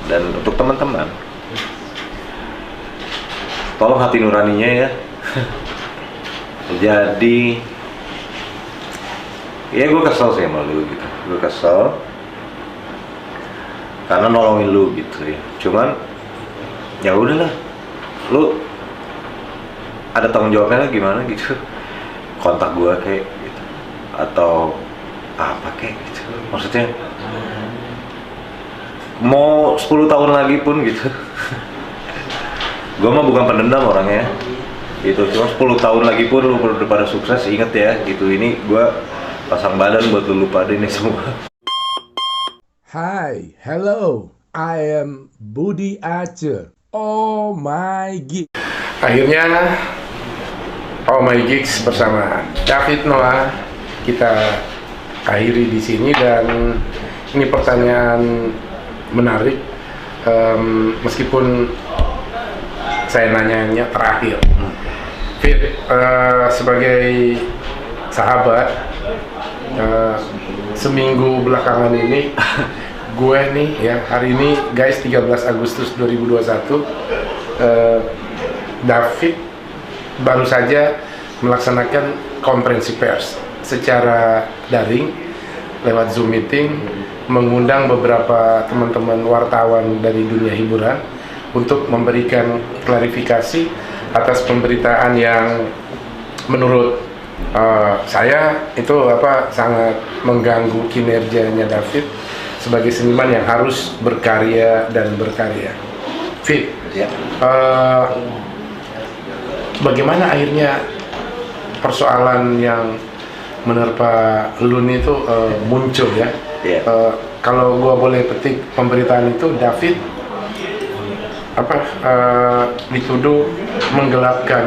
Dan untuk teman-teman, tolong hati nuraninya ya. Jadi ya gue kesel sih sama lu gitu, gue kesel karena nolongin lu gitu ya. Cuman ya udahlah, lu ada tanggung jawabnya lah gimana gitu, kontak gue kayak gitu atau apa kayak gitu. Maksudnya mau 10 tahun lagi pun gitu. Gue mah bukan pendendam orangnya gitu, cuma 10 tahun lagi pun lu udah pada sukses, inget ya gitu. Ini gue pasang badan buat lu lupa deh ini semua. Hi, hello, I am Budi Aceh. Oh my god. Akhirnya Oh My Gigs bersama David Noah kita akhiri di sini, dan ini pertanyaan menarik. Meskipun saya nanyanya terakhir, Fit, sebagai sahabat, seminggu belakangan ini gue nih ya, hari ini guys 13 Agustus 2021, David baru saja melaksanakan konferensi pers secara daring lewat Zoom meeting, mengundang beberapa teman-teman wartawan dari dunia hiburan untuk memberikan klarifikasi atas pemberitaan yang menurut saya itu sangat mengganggu kinerjanya David sebagai seniman yang harus berkarya dan berkarya. Fit, bagaimana akhirnya persoalan yang menerpa lu itu muncul ya? Kalau gua boleh petik pemberitaan itu, David dituduh menggelapkan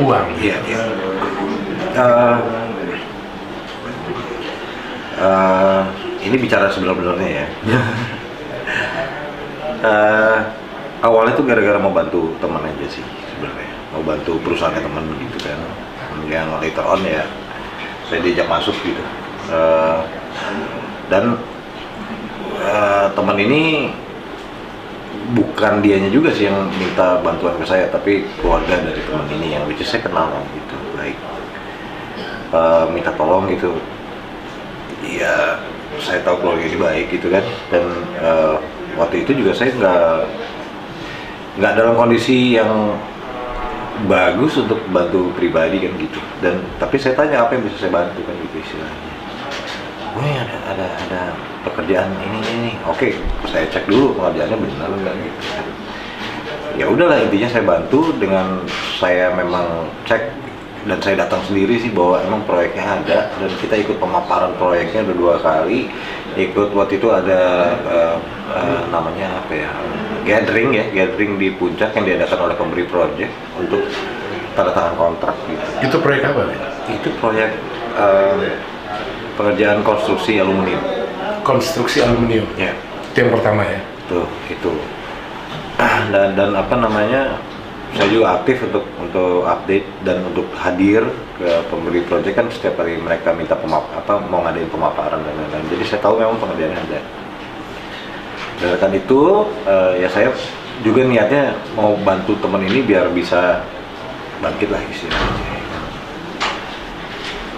uang. Ini bicara sebenarnya ya. Awalnya tuh gara-gara mau bantu teman aja sih sebenarnya, mau bantu perusahaannya teman gitu kan. Kemudian later on ya saya diajak masuk gitu, dan teman ini bukan dianya juga sih yang minta bantuan ke saya, tapi keluarga dari teman ini yang which is saya kenal gitu baik, minta tolong gitu. Ya saya tahu keluarga ini baik gitu kan, dan waktu itu juga saya nggak dalam kondisi yang bagus untuk bantu pribadi kan gitu. Dan tapi saya tanya apa yang bisa saya bantu kan gitu istilahnya. Ini ada pekerjaan ini. Oke, saya cek dulu pekerjaannya benar nggak gitu. Ya udahlah, intinya saya bantu dengan saya memang cek, dan saya datang sendiri sih bahwa emang proyeknya ada, dan kita ikut pemaparan proyeknya udah 2 kali. Ikut waktu itu ada namanya gathering di puncak yang diadakan oleh pemberi proyek untuk tanda tangan kontrak gitu. Itu proyek apa ya? Itu proyek pengerjaan konstruksi aluminium. Konstruksi aluminium. Ya. Itu yang pertama ya. Itu. Dan saya juga aktif untuk update dan untuk hadir ke pemberi proyek kan. Setiap hari mereka minta mau ngadain pemaparan dan lain-lain. Jadi saya tahu memang pengerjaannya ada. Dari itu ya saya juga niatnya mau bantu teman ini biar bisa bangkit lah istilahnya.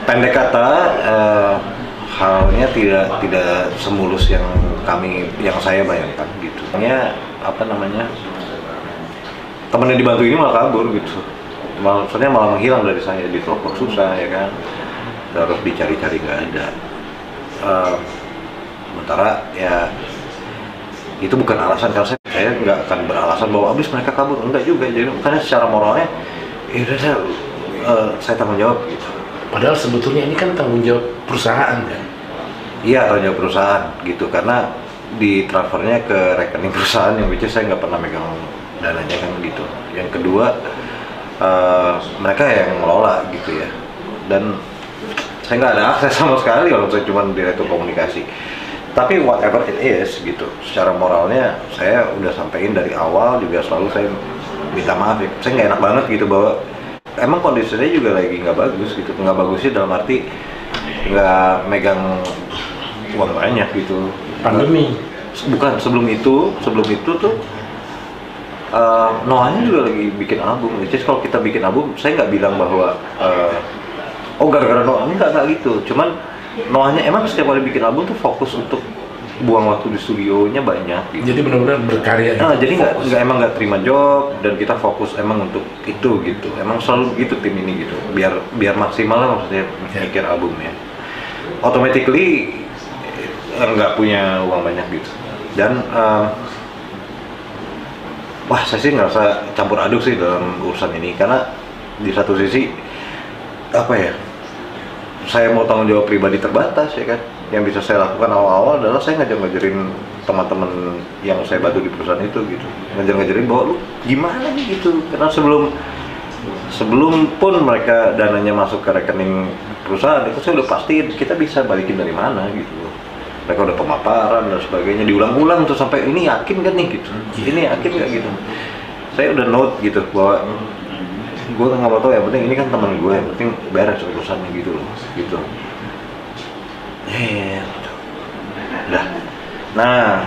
Pendek kata, halnya tidak semulus yang saya bayangkan gitu. Teman yang dibantu ini malah kabur gitu. Maksudnya malah menghilang dari saya, di telepon susah ya kan. Terus dicari-cari nggak ada. Sementara ya itu bukan alasan, karena saya nggak akan beralasan bahwa abis mereka kabur, enggak juga. Jadi karena secara moralnya ya udah saya tanggung jawab gitu. Padahal sebetulnya ini kan tanggung jawab perusahaan kan? Iya, tanggung jawab perusahaan gitu, karena di transfernya ke rekening perusahaan yang which is saya nggak pernah megang dananya kan gitu. Yang kedua, mereka yang ngelola gitu ya, dan saya nggak ada akses sama sekali kalau saya cuma direktur komunikasi. Tapi whatever it is gitu, secara moralnya saya udah sampein dari awal, juga selalu saya minta maaf ya. Saya nggak enak banget gitu bahwa emang kondisinya juga lagi nggak bagus gitu. Nggak bagusnya dalam arti nggak megang uang banyak gitu. Pandemi. bukan sebelum itu tuh Noahnya juga lagi bikin album. Jadi kalau kita bikin album, saya nggak bilang bahwa oh gara-gara Noah, enggak gitu. Cuman Noahnya emang setiap kali bikin album tuh fokus untuk buang waktu di studionya banyak gitu. Jadi benar-benar berkarya. Jadi nggak terima job, dan kita fokus emang untuk itu gitu. Emang selalu gitu tim ini gitu. Biar maksimal lah maksudnya mikir albumnya. Automatically nggak punya uang banyak gitu. Dan wah, saya sih ngerasa campur aduk sih dalam urusan ini, karena di satu sisi apa ya, saya mau tanggung jawab pribadi terbatas ya kan. Yang bisa saya lakukan awal-awal adalah saya ngajarin teman-teman yang saya bantu di perusahaan itu gitu, ngajarin bahwa lu gimana nih gitu, karena sebelum pun mereka dananya masuk ke rekening perusahaan itu saya udah pastiin kita bisa balikin dari mana gitu. Mereka udah pemaparan dan sebagainya, diulang-ulang tuh sampai ini yakin kan nih gitu, ini yakin nggak gitu. Saya udah note gitu bahwa gue nggak mau tahu, yang penting ini kan teman gue, yang penting beres urusannya gitu loh, gitu. Udah. Nah,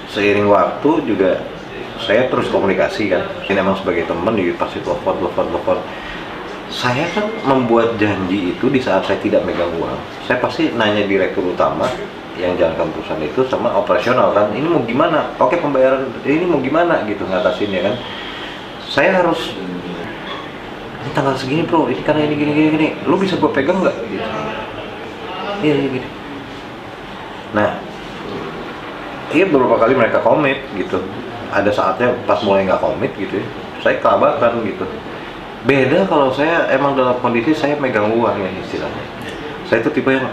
seiring waktu juga saya terus komunikasi kan. Ini emang sebagai teman, jadi pasti telepon. Saya kan membuat janji itu di saat saya tidak megang uang. Saya pasti nanya direktur utama yang jalankan perusahaan itu sama operasional kan, ini mau gimana? Oke, pembayaran ini mau gimana gitu ngatasinnya kan. Saya harus ini tanggal segini bro, ini karena ini gini. Lu bisa gue pegang nggak? Gitu. Iya gini. Nah, beberapa kali mereka komit gitu. Ada saatnya pas mulai nggak komit gitu ya, saya kelabakan gitu. Beda kalau saya emang dalam kondisi saya megang uang ya istilahnya. Saya itu tipe yang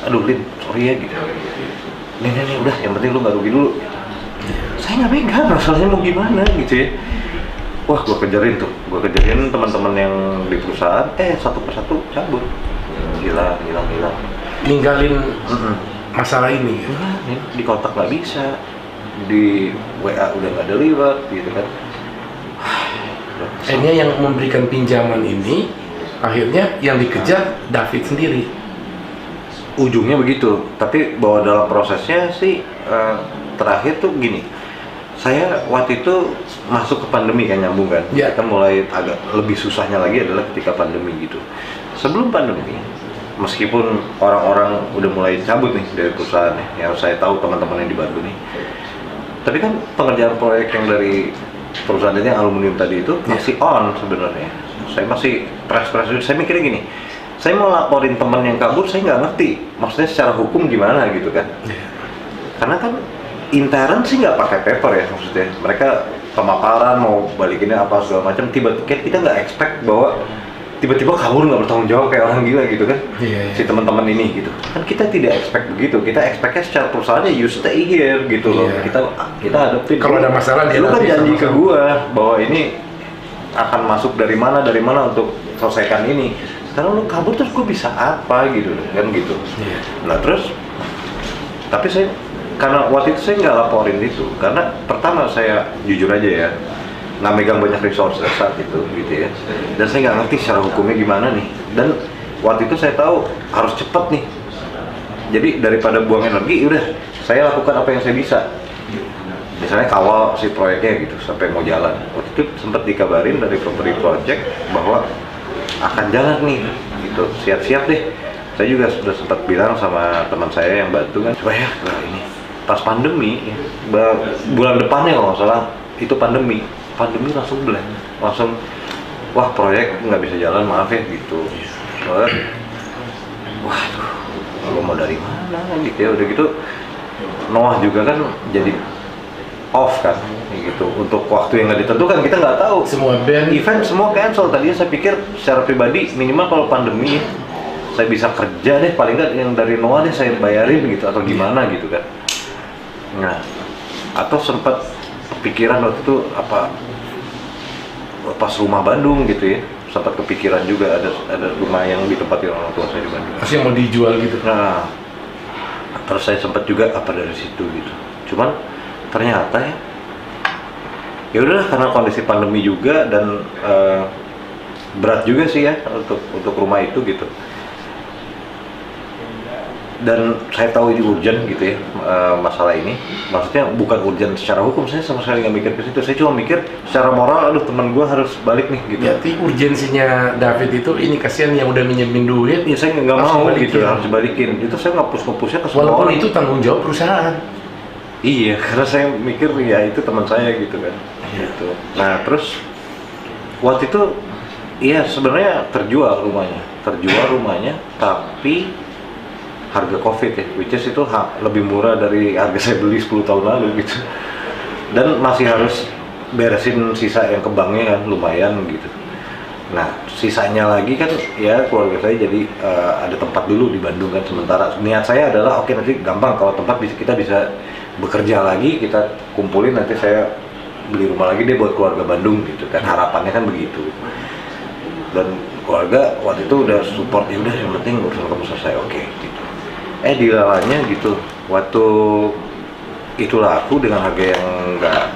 aduh Lin, sorry ya gitu. Nih udah, yang penting lu nggak rugi dulu. Saya nggak megang, masalahnya mau gimana gitu ya. Wah, gue kejarin teman-teman yang di perusahaan, satu persatu cabut, hilang. Ninggalin masalah ini. Di kontak nggak bisa, di WA udah nggak deliver gitu kan. Akhirnya yang memberikan pinjaman ini, akhirnya yang dikejar David sendiri. Ujungnya begitu, tapi bahwa dalam prosesnya sih terakhir tuh gini. Saya waktu itu masuk ke pandemi kan, nyambung kan. Kita mulai agak lebih susahnya lagi adalah ketika pandemi gitu. Sebelum pandemi, meskipun orang-orang udah mulai cabut nih dari perusahaan nih, yang saya tahu teman-teman yang dibantu nih. Tapi kan pengerjaan proyek yang dari perusahaan ini aluminium tadi itu masih on sebenarnya. Saya masih press. Saya mikirnya gini, saya mau laporin teman yang kabur, saya nggak ngerti maksudnya secara hukum gimana gitu kan. Karena kan intern sih nggak pakai paper ya, maksudnya mereka pemaparan mau balikinnya apa segala macam, tiba-tiba kita nggak expect bahwa tiba-tiba kabur nggak bertanggung jawab kayak orang gila gitu kan. Si teman-teman ini gitu kan, kita tidak expect begitu. Kita expectnya secara perusahaannya you stay here gitu loh. Kita hadapin, kalau ada masalah dia lu kan janji ke gua bahwa ini akan masuk dari mana untuk selesaikan ini. Sekarang lu kabur, terus gua bisa apa gitu kan gitu. Nah terus tapi saya, karena waktu itu saya nggak laporin itu, karena pertama saya jujur aja ya, nggak megang banyak resource saat itu gitu ya, dan saya nggak ngerti secara hukumnya gimana nih, dan waktu itu saya tahu harus cepet nih, jadi daripada buang energi, udah saya lakukan apa yang saya bisa, misalnya kawal si proyeknya gitu sampai mau jalan. Waktu itu sempat dikabarin dari property project bahwa akan jalan nih gitu, siap-siap deh. Saya juga sudah sempat bilang sama teman saya yang bantu kan, supaya ini pas pandemi ya, bulan depannya kalau nggak salah itu pandemi langsung blank, langsung wah proyek nggak bisa jalan, maaf ya gitu. Soalnya waduh, lo mau dari mana gitu ya. Udah gitu Noah juga kan jadi off kan gitu untuk waktu yang nggak ditentukan, kita nggak tahu. Semua band, event semua cancel. Tadinya saya pikir secara pribadi minimal kalau pandemi saya bisa kerja deh, paling nggak yang dari Noah deh saya bayarin gitu atau gimana gitu kan. Nah, atau sempat pikiran waktu itu apa pas rumah Bandung gitu ya, sempat kepikiran juga ada rumah yang ditempatin orang tua saya di Bandung. masih mau dijual gitu. Nah, terus saya sempat juga apa dari situ gitu. Cuman ternyata ya udahlah, karena kondisi pandemi juga dan berat juga sih ya untuk rumah itu gitu. dan saya tahu ini urgent gitu ya, masalah ini. Maksudnya bukan urgent secara hukum, saya sama sekali nggak mikir ke situ. Saya cuma mikir secara moral, aduh teman gue harus balik nih gitu. Berarti urgensinya David itu ini kasihan yang udah minjemin duit. Ya saya nggak mau gitu, harus dibalikin. Itu saya ngapus-ngapusnya ke semua walaupun orang. itu tanggung jawab perusahaan. Iya, karena saya mikir ya itu teman saya gitu kan. Gitu. Nah terus waktu itu, iya sebenarnya terjual rumahnya, tapi harga COVID ya, which is itu lebih murah dari harga saya beli 10 tahun lalu gitu. Dan masih harus beresin sisa yang ke banknya kan, lumayan gitu. Nah, sisanya lagi kan ya keluarga saya jadi ada tempat dulu di Bandung kan sementara. Niat saya adalah oke, nanti gampang kalau tempat kita bisa bekerja lagi, kita kumpulin, nanti saya beli rumah lagi deh buat keluarga Bandung gitu kan. Harapannya kan begitu. Dan keluarga waktu itu udah support, ya udah yang penting urusan kamu selesai, oke gitu. Dilalanya gitu, waktu itu laku dengan harga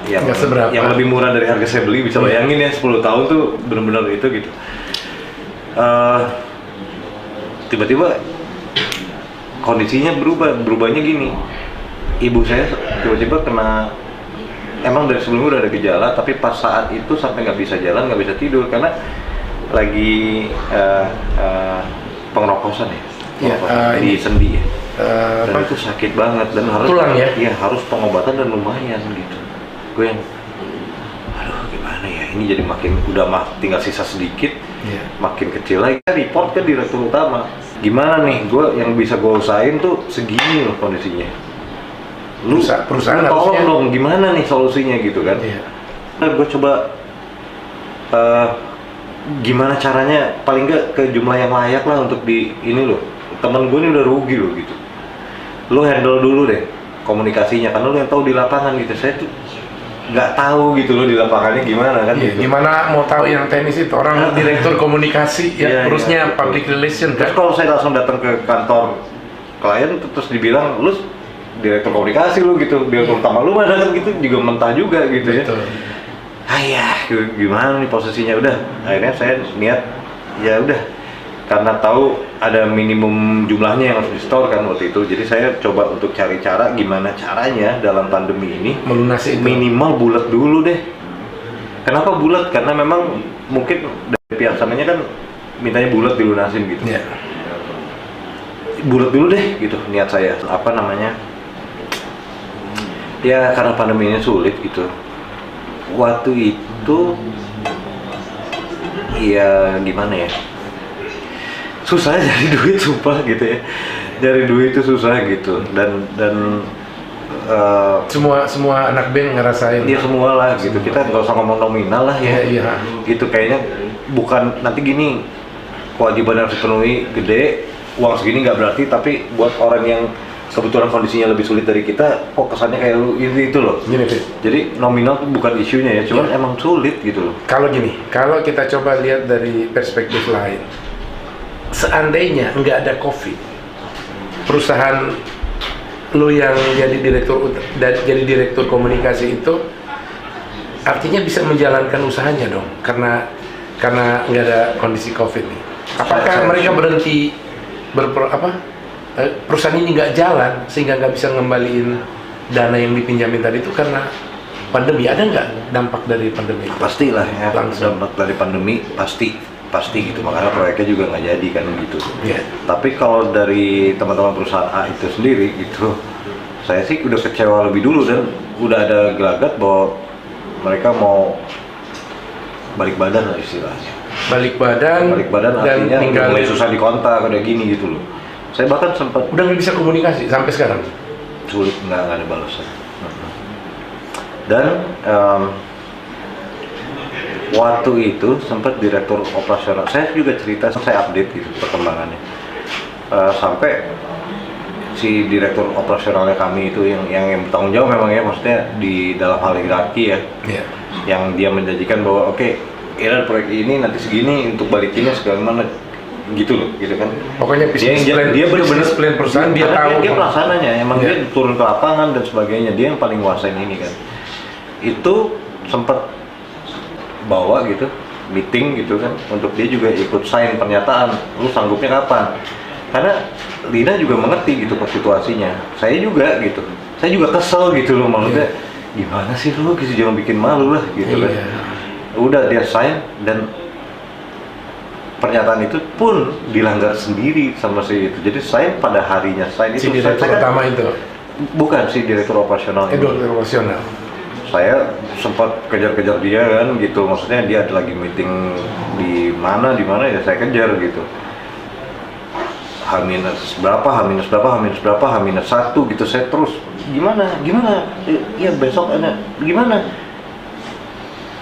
yang seberapa, yang lebih murah dari harga saya beli. Bisa bayangin ya, 10 tahun tuh benar-benar itu gitu. Tiba-tiba kondisinya berubahnya gini. Ibu saya tiba-tiba kena, emang dari sebelumnya udah ada gejala, tapi pas saat itu sampai nggak bisa jalan, nggak bisa tidur karena lagi pengerokosan ya. Di sendi ya. Dan itu sakit banget dan harus tulang ya? Iya, harus pengobatan dan lumayan gitu. Gue yang aduh gimana ya, ini jadi tinggal sisa sedikit, makin kecil lagi. Report ke direktur utama, gimana nih, gue yang bisa gue usahain tuh segini loh kondisinya. Lu perusahaan tolong harusnya dong, gimana nih solusinya gitu kan. Nah, gue coba gimana caranya paling nggak ke jumlah yang layak lah untuk di ini loh. Temen gue ini udah rugi loh gitu. Lo handle dulu deh komunikasinya, karena lo yang tahu di lapangan gitu. Saya tuh nggak tahu gitu loh di lapangannya gimana kan. Iya, gitu. gimana mau tahu yang teknis itu, orang direktur komunikasi ya, urusnya public relation kan. Terus kalau saya langsung datang ke kantor klien terus dibilang lu direktur komunikasi lu gitu, direktur utama lu mana kan gitu, juga mentah juga gitu. Betul. Ya. Gimana nih posisinya, udah akhirnya saya niat ya udah, karena tahu ada minimum jumlahnya yang harus di-store kan waktu itu, jadi saya coba untuk cari cara gimana caranya dalam pandemi ini melunasi itu. Minimal bulat dulu deh. Kenapa bulat? Karena memang mungkin dari pihak sananya kan mintanya bulat dilunasin gitu. Yeah. Bulat dulu deh gitu niat saya. Apa namanya? Ya karena pandemi ini sulit gitu. Waktu itu ya gimana ya? Susah cari duit, sumpah gitu ya. Cari duit itu susah gitu, dan semua anak band ngerasain. Iya semua lah gitu. Kita nggak usah ngomong nominal lah ya. Iya. Gitu kayaknya bukan nanti gini, kewajiban harus dipenuhi gede, uang segini nggak berarti, tapi buat orang yang kebetulan kondisinya lebih sulit dari kita, kok kesannya kayak lu itu loh. Gini, Fit. Jadi nominal tuh bukan isunya ya, cuman emang sulit gitu loh. Kalau kita coba lihat dari perspektif lain, seandainya nggak ada COVID, perusahaan lu yang jadi direktur komunikasi itu artinya bisa menjalankan usahanya dong, karena nggak ada kondisi COVID nih. Apakah mereka berhenti perusahaan ini nggak jalan sehingga nggak bisa ngembaliin dana yang dipinjamin tadi itu karena pandemi? Ada nggak dampak dari pandemi? Pastilah ya, langsung. dampak dari pandemi pasti gitu, makanya proyeknya juga nggak jadi kan gitu. Tapi kalau dari teman-teman perusahaan A itu sendiri gitu, saya sih udah kecewa lebih dulu dan udah ada gelagat bahwa mereka mau balik badan lah istilahnya. Balik badan artinya mulai susah dikontak, kayak gini gitu loh. Saya bahkan sempat udah nggak bisa komunikasi sampai sekarang, sulit, nggak ada balasan. Dan waktu itu sempat direktur operasional, saya juga cerita, saya update gitu perkembangannya, sampai si direktur operasionalnya kami itu yang bertanggung jawab memang ya, maksudnya di dalam hal hierarki ya, yang dia menjanjikan bahwa oke, proyek ini nanti segini untuk balikinnya segala mana gitu loh, gitu kan. Pokoknya dia benar-benar plan perusahaan, dia tahu dia pelaksananya, emang dia turun ke lapangan dan sebagainya, dia yang paling nguasain ini kan. Itu sempat bawa gitu meeting gitu kan, untuk dia juga ikut sign pernyataan, lu sanggupnya kapan? Karena Lina juga mengerti gitu situasinya, saya juga gitu, saya juga kesel gitu loh, maksudnya gimana sih lo gitu, jangan bikin malu lah gitu kan. Udah dia sign dan pernyataan itu pun dilanggar sendiri sama si itu. Jadi saya pada harinya sign Si itu direktur saya, utama itu, bukan si direktur operasional ini. direktur operasional. Saya sempat kejar-kejar dia kan gitu, maksudnya dia ada lagi meeting di mana ya saya kejar gitu. H-1 gitu, saya terus gimana iya besok ada gimana,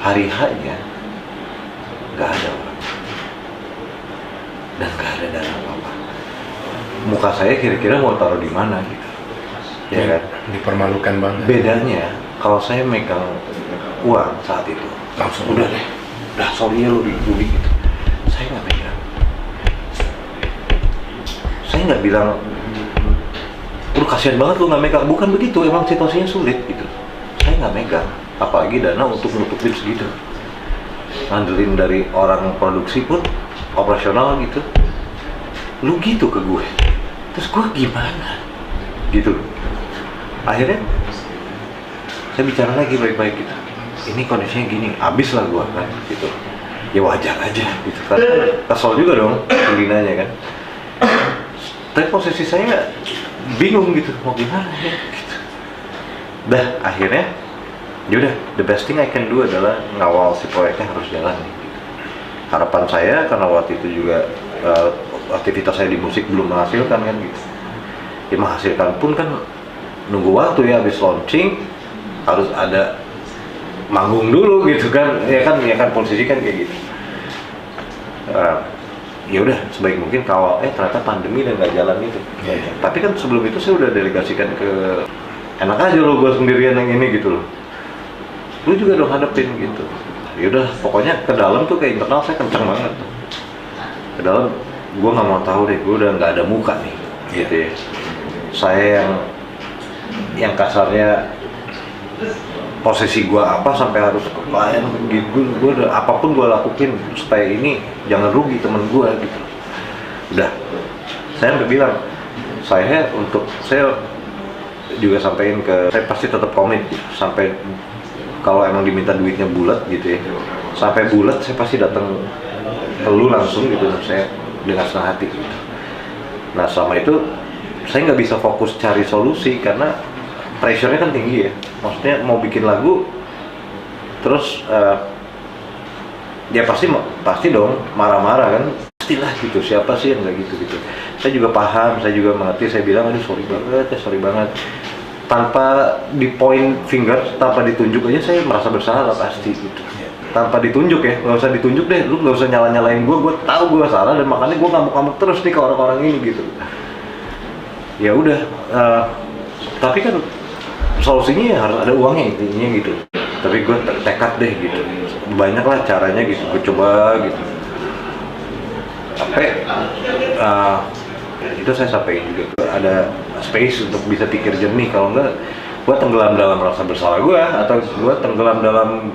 hari H-nya nggak ada orang dan nggak ada dana apa-apa. Muka saya kira-kira mau taruh di mana gitu ya kan. Dipermalukan banget. Bedanya kalau saya megang uang saat itu Langsung udah sorry ya lo dibully gitu, saya nggak megang. Saya nggak bilang, lu kasihan banget lu nggak megang, bukan begitu, emang situasinya sulit gitu. Saya nggak megang, apalagi dana untuk nutupin segitu, ngandelin dari orang produksi pun operasional gitu, lu gitu ke gue, terus gue gimana gitu. Akhirnya saya bicara lagi baik-baik gitu, ini kondisinya gini, abis lah gue kan gitu. Ya wajar aja gitu kan, kesel juga dong Linanya kan. Tapi posisi saya bingung gitu, mau gimana ya gitu. Dah akhirnya yaudah, the best thing I can do adalah ngawal si proyeknya harus jalan nih gitu. Harapan saya karena waktu itu juga aktivitas saya di musik belum menghasilkan kan gitu. Ya menghasilkan pun kan nunggu waktu ya, habis launching harus ada manggung dulu gitu kan, ya kan posisi kan kayak gitu. Ya udah sebaik mungkin kawal, ternyata pandemi dan nggak jalan itu. Tapi kan sebelum itu saya udah delegasikan ke, enak aja lo gue sendirian yang ini gitu loh, lu juga dong hadapin gitu. Ya udah pokoknya ke dalam tuh, ke internal saya kenceng banget tuh. Ke dalam gue nggak mau tahu deh, gue udah nggak ada muka nih gitu ya. Saya yang kasarnya posisi gue apa sampai harus ke klien gitu, gue udah apapun gue lakuin supaya ini jangan rugi temen gue gitu. Udah, saya udah bilang, saya juga sampaikan ke, saya pasti tetap komit gitu, sampai kalau emang diminta duitnya bulat gitu ya, sampai bulat saya pasti datang ke lu langsung gitu, saya dengan senang hati gitu. Nah selama itu saya nggak bisa fokus cari solusi karena pressure-nya kan tinggi ya, maksudnya mau bikin lagu terus ya pasti dong marah-marah kan, pastilah gitu, siapa sih yang nggak gitu. Saya juga paham, saya juga mengerti, saya bilang aduh sorry banget, tanpa di point finger, tanpa ditunjuk aja saya merasa bersalah pasti gitu, tanpa ditunjuk ya, nggak usah ditunjuk deh, lu nggak usah nyalain gue tahu gue salah dan makanya gue ngamuk-ngamuk terus nih ke orang-orang ini gitu. Ya udah, tapi kan solusinya ya harus ada uangnya intinya gitu. Tapi gue tekad deh gitu, banyak lah caranya gitu, gue coba gitu. Sampai itu saya sampaikan juga, ada space untuk bisa pikir jernih. Kalau enggak, gue tenggelam dalam rasa bersalah gue, atau gue tenggelam dalam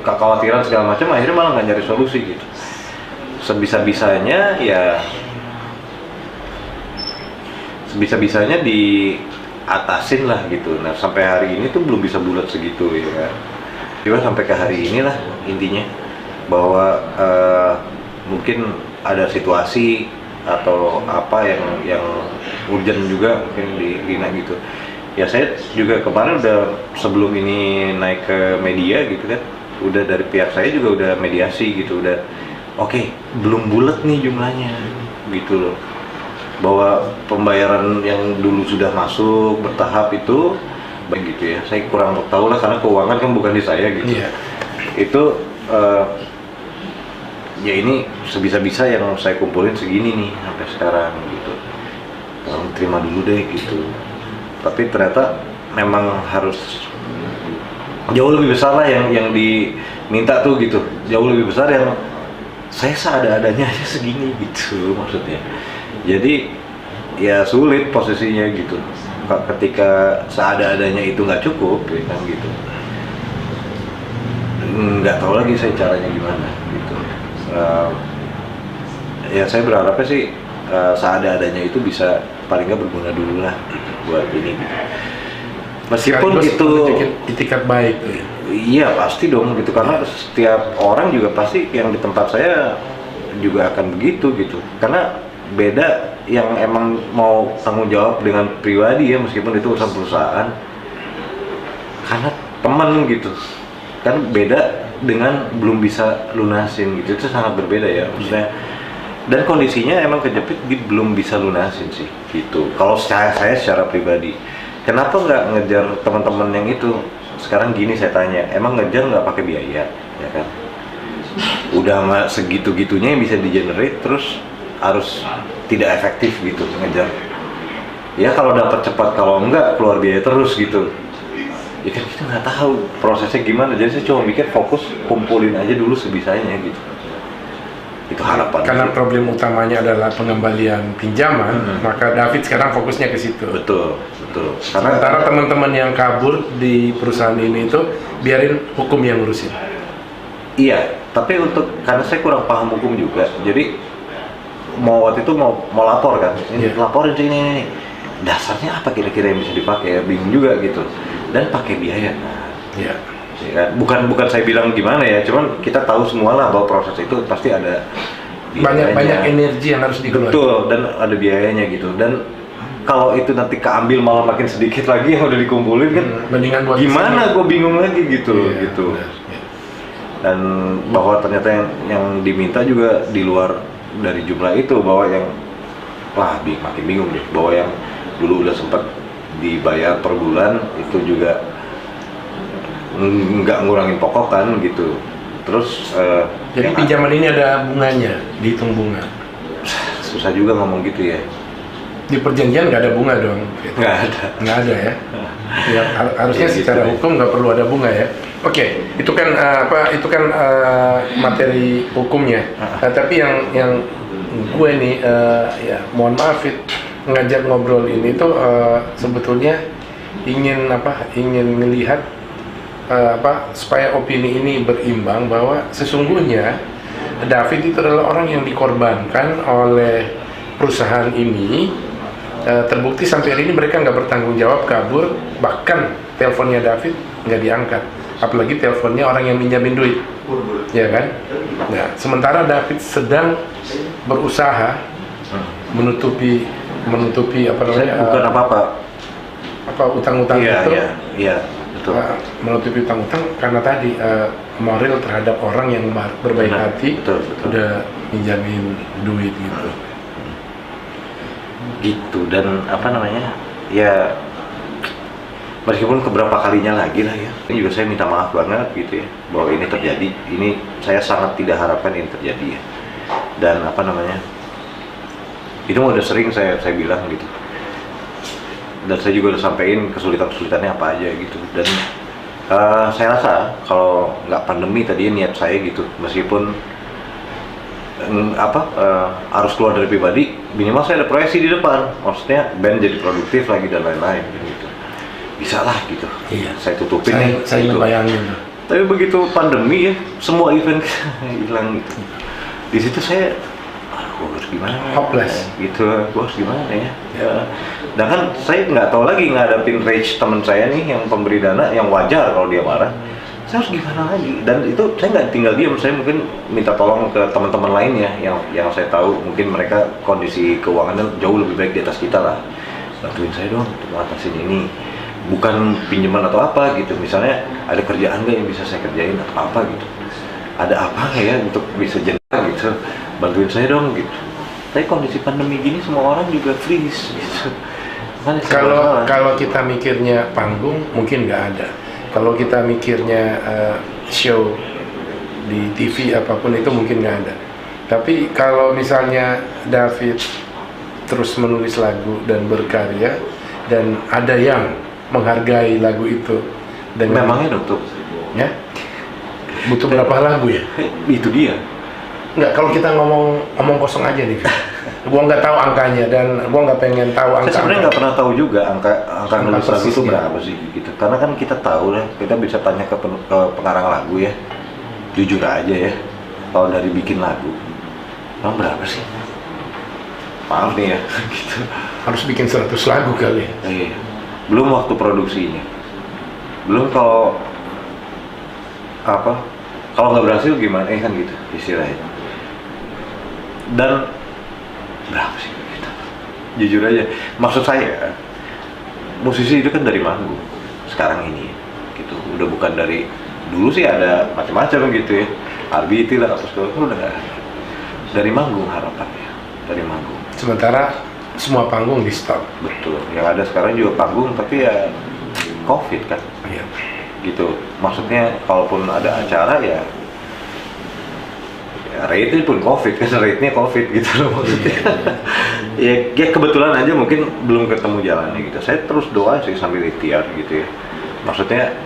kekhawatiran segala macam, akhirnya malah nggak nyari solusi gitu. Sebisa-bisanya diatasin lah gitu. Nah sampai hari ini tuh belum bisa bulat segitu ya kan. Juga sampai ke hari inilah intinya, bahwa mungkin ada situasi atau apa yang urgent juga mungkin di Lina gitu. Ya saya juga kemarin udah, sebelum ini naik ke media gitu kan, udah dari pihak saya juga udah mediasi gitu, udah oke, belum bulat nih jumlahnya gitu loh, bahwa pembayaran yang dulu sudah masuk bertahap itu baik gitu ya. Saya kurang tahu lah karena keuangan kan bukan di saya gitu. Itu ya ini sebisa-bisa yang saya kumpulin segini nih sampai sekarang gitu, tolong terima dulu deh gitu. Tapi ternyata memang harus jauh lebih besar lah yang diminta tuh gitu, jauh lebih besar, yang saya seada-adanya aja segini gitu maksudnya. Jadi ya sulit posisinya gitu ketika seada-adanya itu nggak cukup ya kan gitu. Nggak tahu lagi saya caranya gimana gitu. Ya saya berharapnya sih seada-adanya itu bisa paling nggak berguna dulu lah buat ini. Meskipun Sekaligus itu menunjukin itikat baik tuh ya. iya pasti dong gitu, karena setiap orang juga pasti yang di tempat saya juga akan begitu gitu, karena beda yang emang mau tanggung jawab dengan pribadi ya, meskipun itu urusan perusahaan, karena teman gitu kan, beda dengan belum bisa lunasin gitu, itu sangat berbeda ya maksudnya. Dan kondisinya emang kejepit belum bisa lunasin sih gitu. Kalau saya secara pribadi, kenapa nggak ngejar teman-teman yang itu? Sekarang gini saya tanya, emang ngejar nggak pakai biaya, ya kan? Udah nggak segitu-gitunya yang bisa di-generate, terus harus tidak efektif gitu ngejar. Ya kalau dapat cepat, kalau enggak keluar biaya terus gitu. Ya kan kita nggak tahu prosesnya gimana, jadi saya cuma mikir fokus kumpulin aja dulu sebisanya gitu. Itu harapan. Karena problem utamanya adalah pengembalian pinjaman, maka David sekarang fokusnya ke situ. Betul. Sementara teman-teman yang kabur di perusahaan ini itu biarin hukum yang ngurusin. Iya, tapi karena saya kurang paham hukum juga, jadi waktu itu mau lapor kan, laporin sih ini. Dasarnya apa kira-kira yang bisa dipakai? Bingung juga gitu. Dan pakai biaya. Iya. Ya, bukan saya bilang gimana ya, cuman kita tahu semua lah bahwa proses itu pasti ada banyak energi yang harus dikeluarkan. Betul, dan ada biayanya gitu. Dan kalau itu nanti keambil malah makin sedikit lagi yang udah dikumpulin kan, mendingan buat gimana gue bingung lagi gitu. Benar. Dan bahwa ternyata yang diminta juga di luar dari jumlah itu, bahwa yang makin bingung deh, bahwa yang dulu udah sempat dibayar per bulan itu juga nggak ngurangin pokok kan gitu. Terus jadi pinjaman ini ada bunganya, dihitung bunga. Susah juga ngomong gitu ya. Di perjanjian nggak ada bunga dong? Nggak ada ya? Ya harusnya ya, secara gitu hukum nggak perlu ada bunga ya. Oke, itu kan materi hukumnya. Tapi yang gue nih ya mohon maaf ngajak ngobrol ini tuh sebetulnya ingin melihat supaya opini ini berimbang, bahwa sesungguhnya David itu adalah orang yang dikorbankan oleh perusahaan ini. Terbukti sampai hari ini mereka nggak bertanggung jawab, kabur, bahkan teleponnya David nggak diangkat, apalagi teleponnya orang yang minjamin duit, ya kan? Nah, sementara David sedang berusaha menutupi bukan utang-utang itu. Iya, betul. Menutupi utang-utang karena tadi moral terhadap orang yang berbaik hati, betul. udah minjamin duit gitu. Dan ya meskipun keberapa kalinya lagi lah ya, ini juga saya minta maaf banget gitu ya, bahwa ini terjadi. Ini saya sangat tidak harapkan ini terjadi ya. Dan itu udah sering saya bilang gitu, dan saya juga udah sampein kesulitannya apa aja gitu. Dan saya rasa kalau nggak pandemi tadi niat saya gitu, meskipun harus keluar dari pribadi, minimal saya ada proyeksi di depan, maksudnya band jadi produktif lagi dan lain-lain gitu, bisa lah gitu. Iya. Saya tutupin saya gitu. bayangin. Tapi begitu pandemi ya, semua event hilang gitu. Di situ saya gue harus gimana hopeless gitu, gue harus gimana ya. Dan kan saya nggak tahu lagi ngadapin rage teman saya nih yang pemberi dana, yang wajar kalau dia marah. Saya harus gimana lagi? Dan itu saya nggak tinggal diam, saya mungkin minta tolong ke teman-teman lainnya yang saya tahu mungkin mereka kondisi keuangannya jauh lebih baik di atas kita lah. Bantuin saya dong untuk ngatasin ini, bukan pinjaman atau apa gitu. Misalnya ada kerjaan nggak yang bisa saya kerjain atau apa gitu, ada apa nggak ya untuk bisa jenaka gitu, bantuin saya dong gitu. Tapi kondisi pandemi gini semua orang juga freeze gitu. Kalau kita mikirnya panggung mungkin nggak ada. Kalau kita mikirnya show di TV apapun itu mungkin nggak ada. Tapi kalau misalnya David terus menulis lagu dan berkarya, dan ada yang menghargai lagu itu dengan memangnya dokter ya butuh berapa lagu ya? Itu dia. Enggak, kalau kita ngomong kosong aja nih. Gua nggak tahu angkanya dan gua nggak pengen tahu angka. Saya sebenarnya nggak pernah tahu juga angka nulis lagu itu persisnya berapa sih gitu. Karena kan kita tahu lah, kita bisa tanya ke pengarang lagu ya. Jujur aja ya, kalau dari bikin lagu, emang berapa sih? maaf nih ya gitu. Harus bikin 100 lagu kali ya. Iya. Belum waktu produksinya, belum kalau apa, kalau nggak berhasil gimana kan gitu istilahnya. Dan berapa sih gitu, jujur aja, maksud saya musisi itu kan dari manggung sekarang ini gitu, udah bukan dari dulu sih ada macam-macam gitu ya, RBT lah atau segala udah nggak ada. Dari manggung harapannya, dari manggung. Sementara semua panggung di stop. Betul, yang ada sekarang juga panggung tapi ya COVID kan. Iya. Gitu, maksudnya kalaupun ada acara ya rate-nya pun COVID kan, rate-nya COVID gitu loh maksudnya. Ya kebetulan aja mungkin belum ketemu jalannya gitu. Saya terus doa sih sambil ikhtiar gitu ya. Maksudnya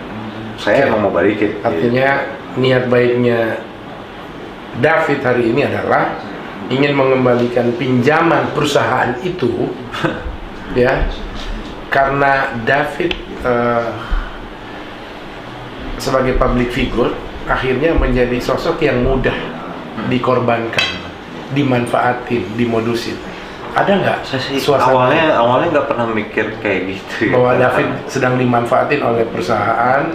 saya emang mau balikin. Artinya niat baiknya David hari ini adalah ingin mengembalikan pinjaman perusahaan itu ya, karena David sebagai public figure akhirnya menjadi sosok yang mudah dikorbankan, dimanfaatin, dimodusin. Ada nggak suasana awalnya nggak pernah mikir kayak gitu ya, bahwa David sedang dimanfaatin oleh perusahaan?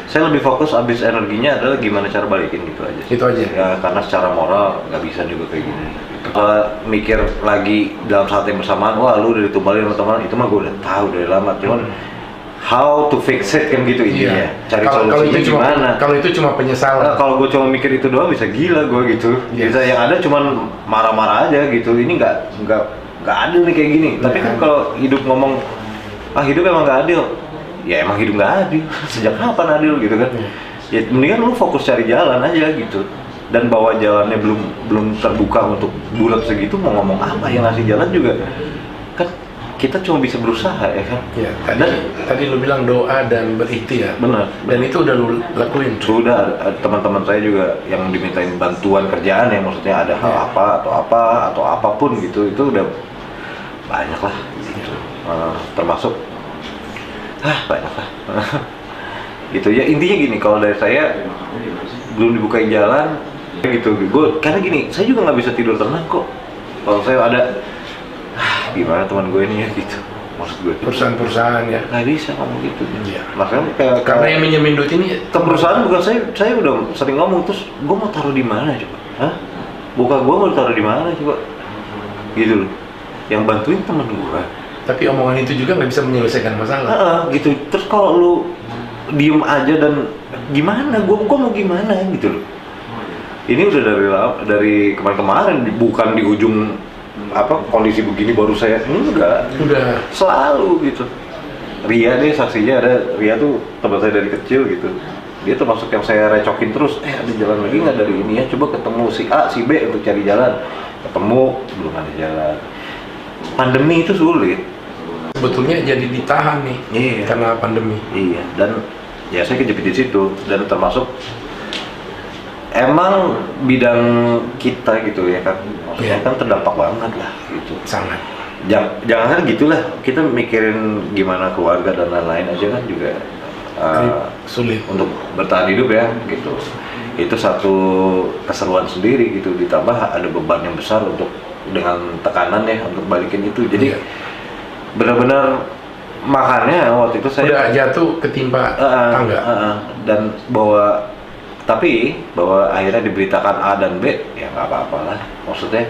Saya lebih fokus abis energinya adalah gimana cara balikin gitu aja. Itu aja. Ya karena secara moral nggak bisa juga kayak gini. Kalau mikir lagi dalam saat yang bersamaan, wah lu udah ditumbalin sama teman, itu mah gue udah tahu dari lama. Cuman how to fix it kan gitu intinya. Cari solusinya gimana. Kalau itu cuma penyesalan. Nah, kalau gue cuma mikir itu doang bisa gila gue gitu. Yes. Bisa yang ada cuman marah-marah aja gitu. Ini nggak adil nih kayak gini. Tapi kan kalau hidup ngomong hidup emang nggak adil. Ya emang hidup nggak adil. Sejak kapan adil gitu kan? Ya mendingan lu fokus cari jalan aja gitu. Dan bahwa jalannya belum terbuka untuk bulat segitu, mau ngomong apa yang ngasih jalan juga kan kita cuma bisa berusaha ya kan. Ya, tadi lu bilang doa dan berikhtiar. Benar. Dan itu udah lu lakuin. Sudah, teman-teman saya juga yang dimintain bantuan kerjaan ya, maksudnya ada hal apa atau apapun gitu, itu udah banyak lah gitu. Termasuk banyak lah. Gitu ya, intinya gini, kalau dari saya belum dibukain jalan gitu. Gue karena gini, saya juga nggak bisa tidur tenang kok kalau saya ada gimana teman gue ini ya gitu, maksud gue Perusahaan-perusahaan ya nggak bisa ngomong gitu. Iya. Makanya karena yang minjemin duit ini ke perusahaan bukan saya udah sering ngomong, terus gue mau taruh di mana coba, buka gue mau taruh di mana coba gitu loh. Yang bantuin teman gue, tapi omongan itu juga nggak bisa menyelesaikan masalah. Gitu. Terus kalau lu diem aja dan gimana, gue mau gimana gitu loh. Ini udah dari kemarin-kemarin, bukan di ujung kondisi begini baru saya enggak, udah selalu gitu. Ria nih saksinya, ada Ria tuh teman saya dari kecil gitu, dia termasuk yang saya recokin terus, ada jalan lagi nggak dari ini ya, coba ketemu si A si B untuk cari jalan, ketemu belum ada jalan. Pandemi itu sulit sebetulnya, jadi ditahan nih karena pandemi. Iya, dan ya saya kejepit di situ, dan termasuk emang bidang kita gitu ya kan, maksudnya kan terdampak banget lah gitu. Sangat. Jangan gitulah, kita mikirin gimana keluarga dan lain-lain aja kan juga sulit untuk bertahan hidup ya gitu. Itu satu keseruan sendiri gitu, ditambah ada beban yang besar untuk dengan tekanan ya untuk balikin itu. Jadi benar-benar makanya waktu itu saya udah jatuh ketimpa tangga dan bahwa akhirnya diberitakan A dan B, ya nggak apa-apa lah. Maksudnya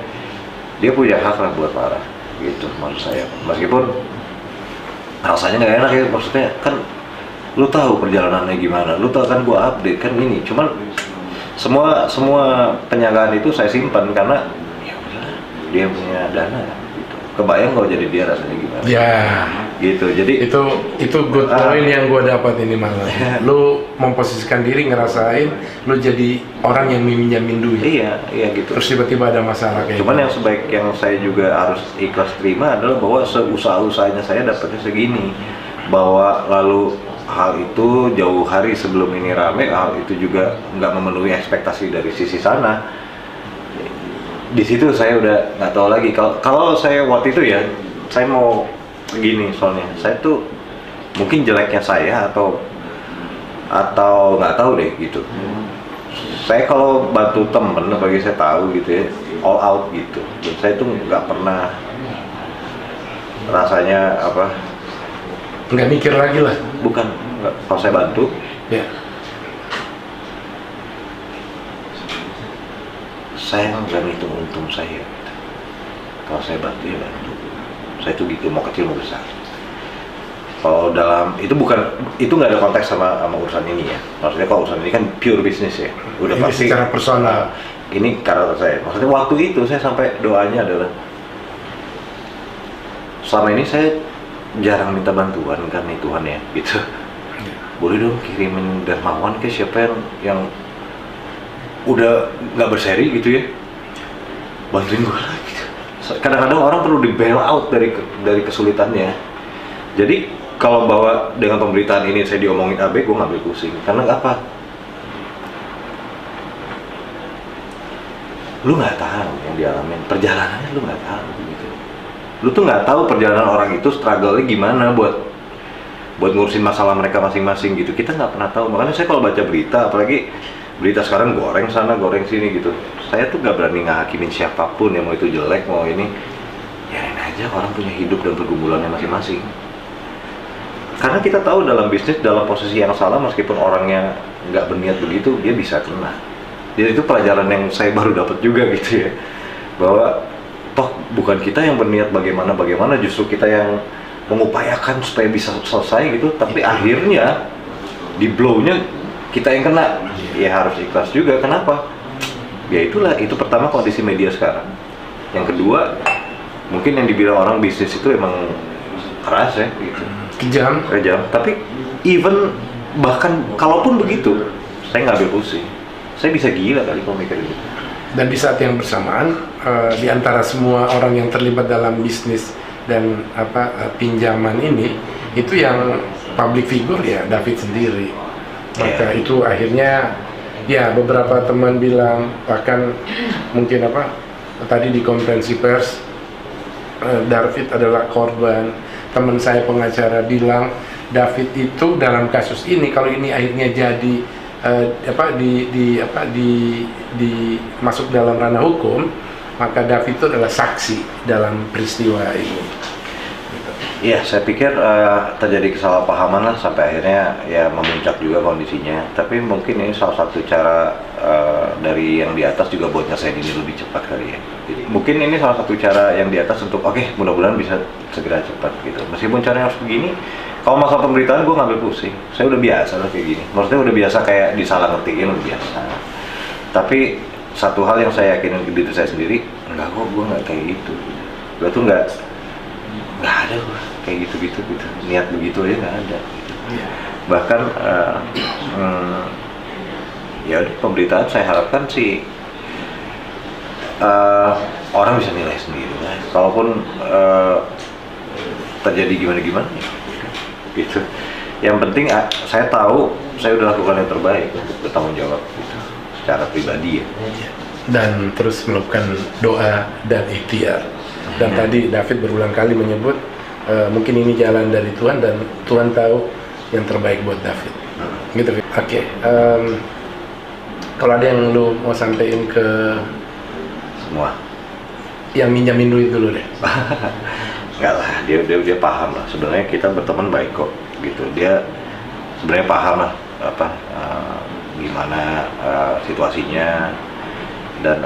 dia punya hak lah buat marah gitu, maksud saya. Meskipun rasanya nggak enak ya, maksudnya kan lu tahu perjalanannya gimana, lu tahu kan gua update kan ini. Cuman semua penjagaan itu saya simpan karena ya udah, dia punya dana gitu. Kebayang kalau jadi dia rasanya gimana? Ya. Gitu. Jadi itu good point yang gue dapat ini malah. Lu memposisikan diri, ngerasain lu jadi orang yang minjamin duit. Iya gitu. Terus tiba-tiba ada masalah kayak Cuman yang sebaik yang saya juga harus ikhlas terima adalah bahwa seusaha-usahanya saya dapatnya segini. Bahwa lalu hal itu jauh hari sebelum ini rame, hal itu juga nggak memenuhi ekspektasi dari sisi sana. Di situ saya udah nggak tahu lagi. Kalau saya waktu itu ya, saya mau begini soalnya, saya tuh mungkin jeleknya saya atau nggak tahu deh gitu. Saya kalau bantu temen, bagi saya tahu gitu ya, all out gitu. Dan saya tuh nggak pernah rasanya apa, nggak mikir lagi lah. bukan nggak, kalau saya bantu Ya. saya nggak ngitung untung saya gitu. Kalau saya bantu ya bantu, saya tuh gitu, mau kecil mau besar. Kalau dalam itu bukan, itu nggak ada konteks sama urusan ini ya, maksudnya kalau urusan ini kan pure bisnis ya, udah Ini pasti secara personal. ini karakter saya. Maksudnya waktu itu saya sampai doanya adalah, selama ini saya jarang minta bantuan kan nih Tuhan ya gitu. Boleh dong kirimin dermawan ke siapa yang udah nggak berseri gitu ya, bantuin gue lah gitu. Kadang-kadang orang perlu di bail out dari kesulitannya. Jadi kalau bahwa dengan pemberitaan ini saya diomongin AB, gue ngambil pusing. Karena apa? Lu nggak tahu yang dialamin, perjalanannya lu nggak tahu gitu. Lu tuh nggak tahu perjalanan orang itu struggle-nya gimana buat ngurusin masalah mereka masing-masing gitu. Kita nggak pernah tahu. Makanya saya kalau baca berita, apalagi berita sekarang goreng sana goreng sini gitu, saya tuh nggak berani ngehakimin siapapun yang mau itu jelek mau ini. Yain aja, orang punya hidup dan pergumulannya masing-masing. Karena kita tahu dalam bisnis, dalam posisi yang salah, meskipun orangnya nggak berniat begitu, dia bisa kena. Jadi itu pelajaran yang saya baru dapat juga gitu ya, bahwa toh bukan kita yang berniat bagaimana, justru kita yang mengupayakan supaya bisa selesai gitu, tapi akhirnya di blow-nya kita yang kena. Ya harus ikhlas juga. Kenapa? Ya itulah, itu pertama kondisi media sekarang. Yang kedua, mungkin yang dibilang orang bisnis itu emang keras ya gitu, kejam. Tapi even bahkan kalaupun begitu, saya nggak ambil pusing. Saya bisa gila kali kalau mikir gitu. Dan di saat yang bersamaan, di antara semua orang yang terlibat dalam bisnis dan pinjaman ini, itu yang public figure ya David sendiri. Maka itu akhirnya ya beberapa teman bilang, bahkan mungkin tadi di konferensi pers, David adalah korban. Teman saya pengacara bilang David itu dalam kasus ini, kalau ini akhirnya jadi masuk dalam ranah hukum, maka David itu adalah saksi dalam peristiwa ini. Iya, saya pikir terjadi kesalahpahaman lah sampai akhirnya ya memuncak juga kondisinya. Tapi mungkin ini salah satu cara dari yang di atas juga buat nyelesain ini lebih cepat kali ya. Jadi, mungkin ini salah satu cara yang di atas untuk mudah-mudahan bisa segera cepat gitu. Meskipun caranya harus begini, kalau masalah pemberitaan gue ngambil pusing. Saya udah biasa lah kayak gini. Maksudnya udah biasa kayak disalah ngertiin, udah biasa. Tapi satu hal yang saya yakinin ke diri saya sendiri, enggak kok, gue nggak kayak gitu. Gue tuh nggak ada gua kayak gitu, niat begitu aja nggak ada gitu. Bahkan ya pemberitaan saya harapkan sih orang bisa nilai sendiri lah. Kalaupun terjadi gimana gitu. Yang penting saya tahu saya udah lakukan yang terbaik untuk bertanggung jawab gitu, secara pribadi ya. Dan terus melakukan doa dan ikhtiar. Dan tadi David berulang kali menyebut mungkin ini jalan dari Tuhan dan Tuhan tahu yang terbaik buat David. Gitu. Oke. Kalau ada yang lu mau sampaikan ke Semua yang minjamin duit dulu deh. Enggak lah, dia paham lah. Sebenarnya kita berteman baik kok gitu. Dia sebenarnya paham lah gimana situasinya dan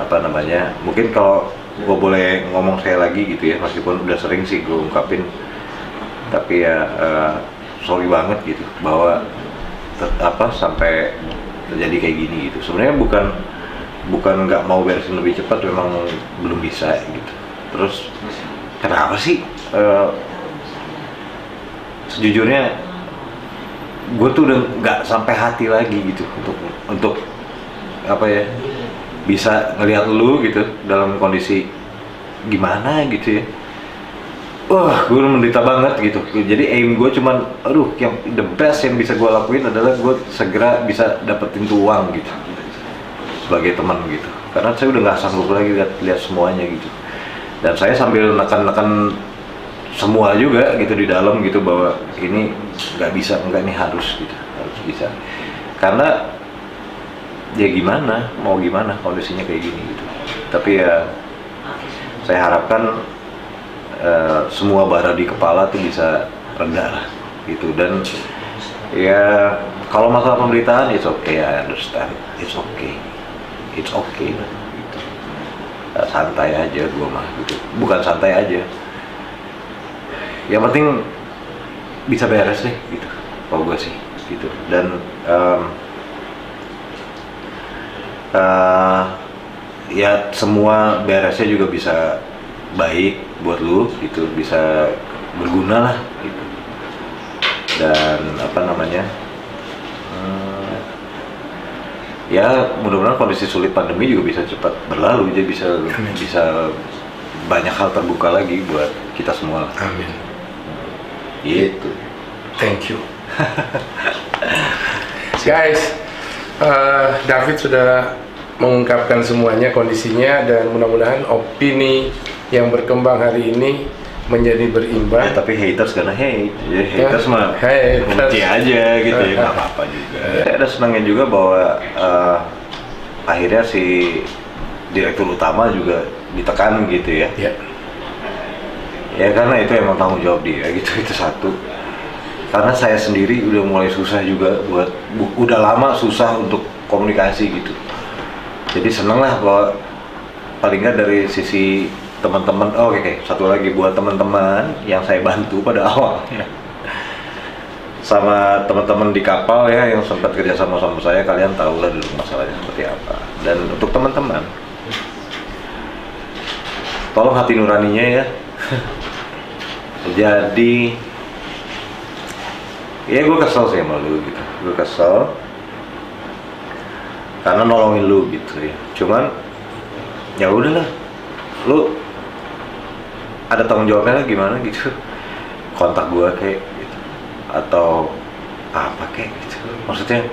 mungkin kalau gue boleh ngomong saya lagi gitu ya, meskipun udah sering sih gue ungkapin, tapi ya sorry banget gitu bahwa sampai terjadi kayak gini gitu. Sebenarnya bukan nggak mau beresin lebih cepat, memang belum bisa gitu. Terus kenapa sih sejujurnya gue tuh udah nggak sampai hati lagi gitu untuk bisa ngelihat lu gitu dalam kondisi gimana gitu ya. Wah, gue menderita banget gitu. Jadi aim gue cuman, yang the best yang bisa gue lakuin adalah gue segera bisa dapetin tuh uang gitu sebagai teman gitu. Karena saya udah nggak sanggup lagi lihat semuanya gitu. Dan saya sambil nekan semua juga gitu di dalam gitu, bahwa ini nggak bisa, enggak, ini harus bisa. Karena ya gimana kondisinya kayak gini gitu. Tapi ya saya harapkan semua bara di kepala tuh bisa reda lah gitu. Dan ya kalau masalah pemberitaan it's okay, I understand, it's okay gitu. Santai aja gue mah gitu, bukan santai aja, yang penting bisa beres deh gitu kalau gue sih gitu. Dan ya semua beresnya juga bisa baik buat lu gitu, bisa berguna lah gitu. Dan apa namanya, ya mudah-mudahan kondisi sulit pandemi juga bisa cepat berlalu, jadi bisa banyak hal terbuka lagi buat kita semua. Amin. Gitu. Thank you. Guys, David sudah mengungkapkan semuanya kondisinya, dan mudah-mudahan opini yang berkembang hari ini menjadi Ya, berimbang. tapi haters karena hate, ya, haters mah benci aja gitu ya, nggak apa-apa juga. Ada senangnya juga bahwa akhirnya si direktur utama juga ditekan gitu ya. Ya. Ya karena itu emang tanggung jawab dia gitu, itu satu. Karena saya sendiri udah mulai susah juga udah lama susah untuk komunikasi gitu. Jadi seneng lah bahwa paling nggak dari sisi teman-teman. Oke, satu lagi buat teman-teman yang saya bantu pada awalnya, sama teman-teman di kapal ya yang sempat kerja sama saya, kalian tahu lah dulu masalahnya seperti apa. Dan untuk teman-teman, tolong hati nuraninya ya. Jadi ya gue kesel sih sama lu gitu, gue kesel karena nolongin lu gitu ya. Cuman ya udahlah, lu ada tanggung jawabnya lah gimana gitu, kontak gue kayak gitu atau apa kayak gitu. Maksudnya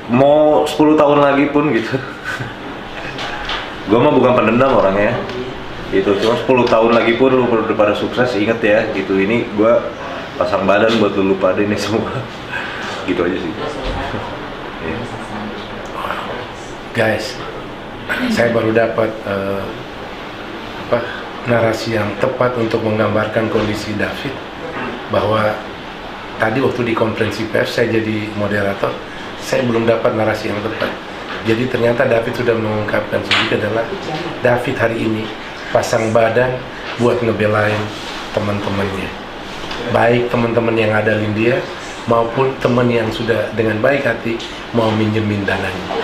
mau 10 tahun lagi pun gitu. Gue mah bukan pendendam orangnya gitu, cuma 10 tahun lagi pun lu udah pada sukses, inget ya gitu. Ini gue pasang badan buat lu lupa deh ini semua. Gitu aja sih. Guys, saya baru dapat narasi yang tepat untuk menggambarkan kondisi David. Bahwa tadi waktu di konferensi pers saya jadi moderator, saya belum dapat narasi yang tepat. Jadi ternyata David sudah mengungkapkan sedikit adalah David hari ini pasang badan buat ngebelain teman-temannya, baik teman-teman yang ngadalin dia maupun teman yang sudah dengan baik hati mau minjemin dananya.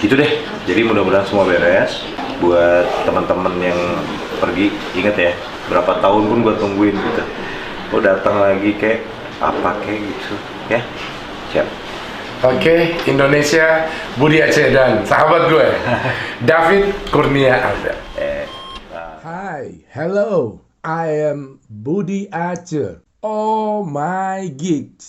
Gitu deh. Jadi mudah-mudahan semua beres. Buat teman-teman yang pergi, inget ya, berapa tahun pun gue tungguin gitu, lo datang lagi kayak apa kayak gitu ya. Siap. Oke, Indonesia, Budi Aceh dan sahabat gue David Kurnia Alda. Hi, hello, I am Budi Aceh. Oh my gigs.